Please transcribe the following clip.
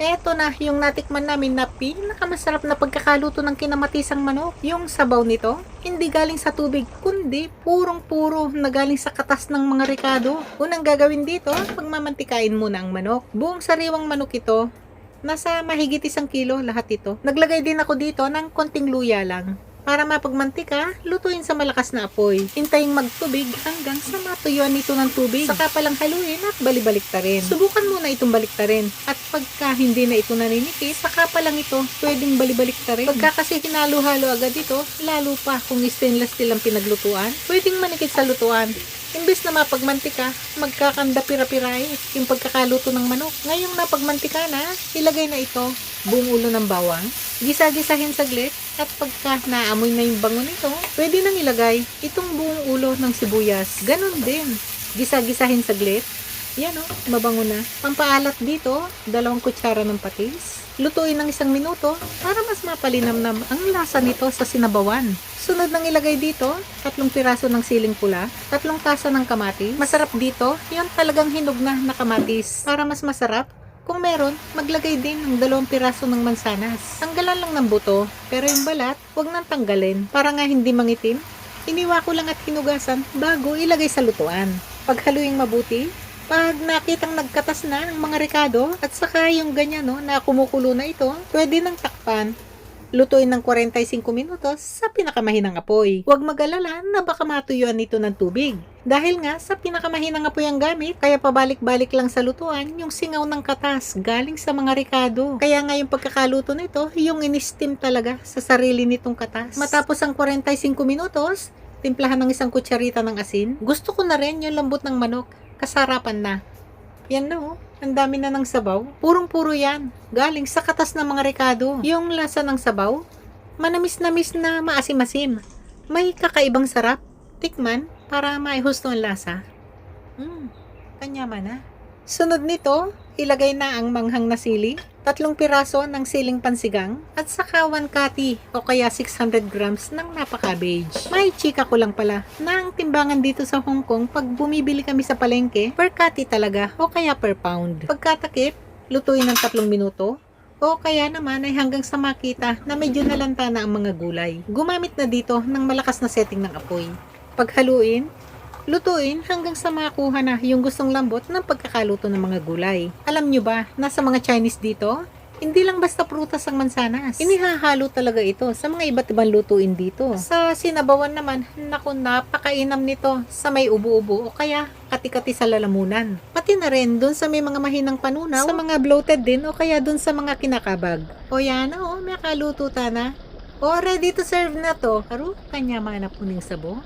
Eto na yung natikman namin na pinakamasarap na pagkakaluto ng kinamatisang manok. Yung sabaw nito, hindi galing sa tubig, kundi purong-puro na galing sa katas ng mga ricado. Unang gagawin dito, pagmamantikain muna ang manok. Buong sariwang manok ito, nasa mahigit 1 kilo lahat ito. Naglagay din ako dito ng konting luya lang. Para mapagmantika, lutuin sa malakas na apoy. Hintayin magtubig hanggang sa matuyuan nito ng tubig. Saka palang haluin at balibaliktarin. Subukan muna itong baliktarin. At pagka hindi na ito naninikit, saka palang ito pwedeng balibaliktarin. Pagka kasi hinalo-halo agad ito, lalo pa kung stainless steel ang pinaglutuan, pwedeng manikit sa lutuan. Imbes na mapagmantika, magkakanda pira-piray yung pagkakaluto ng manok. Ngayong napagmantika na, ilagay na ito buong ulo ng bawang. Gisa-gisahin saglit at pagka naamoy na yung bango nito, pwede nang ilagay itong buong ulo ng sibuyas. Ganon din. Gisa-gisahin saglit. Yan o, mabango na. Pampaalat dito, 2 kutsara ng patis. Lutuin ng 1 minuto para mas mapalinamnam ang lasa nito sa sinabawan. Sunod nang ilagay dito, 3 piraso ng siling pula, 3 tasa ng kamatis. Masarap dito, yung talagang hinog na kamatis. Para mas masarap, kung meron, maglagay din ng 2 piraso ng mansanas. Tanggalan lang ng buto, pero yung balat, huwag nang tanggalin. Para nga hindi mangitim, iniwa ko lang at hinugasan bago ilagay sa lutuan. Paghaluing mabuti, pag nakitang nagkatas na ang mga ricado at saka yung ganyan na kumukulo na ito, pwede nang takpan. Lutuin ng 45 minutos sa pinakamahinang apoy. Huwag mag-alala na baka matuyuan nito ng tubig. Dahil nga sa pinakamahinang apoy ang gamit, kaya pabalik-balik lang sa lutuan yung singaw ng katas galing sa mga ricado. Kaya nga yung pagkakaluto nito, yung in-steam talaga sa sarili nitong katas. Matapos ang 45 minutos, timplahan ng 1 kutsarita ng asin. Gusto ko na rin yung lambot ng manok. Kasarapan na. Yan na ang dami na ng sabaw. Purong-puro yan. Galing sa katas ng mga ricado. Yung lasa ng sabaw, manamis-namis na maasim-asim. May kakaibang sarap. Tikman para maihusto ang lasa. Kanyama na. Sunod nito, ilagay na ang manghang na sili, 3 piraso ng siling pansigang, at saka 1 kati o kaya 600 grams ng napa cabbage. May chika ko lang pala na ang timbangan dito sa Hong Kong pag bumibili kami sa palengke, per kati talaga o kaya per pound. Pagkatakip, lutuin ng 3 minuto, o kaya naman ay hanggang sa makita na medyo nalanta na ang mga gulay. Gumamit na dito ng malakas na setting ng apoy. Paghaluin, lutuin hanggang sa makuha na yung gustong lambot ng pagkakaluto ng mga gulay. Alam nyo ba, nasa mga Chinese dito, hindi lang basta prutas ang mansanas. Inihahalo talaga ito sa mga iba't ibang lutuin dito. Sa sinabawan naman, naku, napakainam nito sa may ubo-ubo o kaya kati-kati sa lalamunan. Pati na rin dun sa may mga mahinang panunaw, sa mga bloated din o kaya dun sa mga kinakabag. O yan na may kaluto ta na. O ready to serve na to. Karo, kanya mana puning sabo.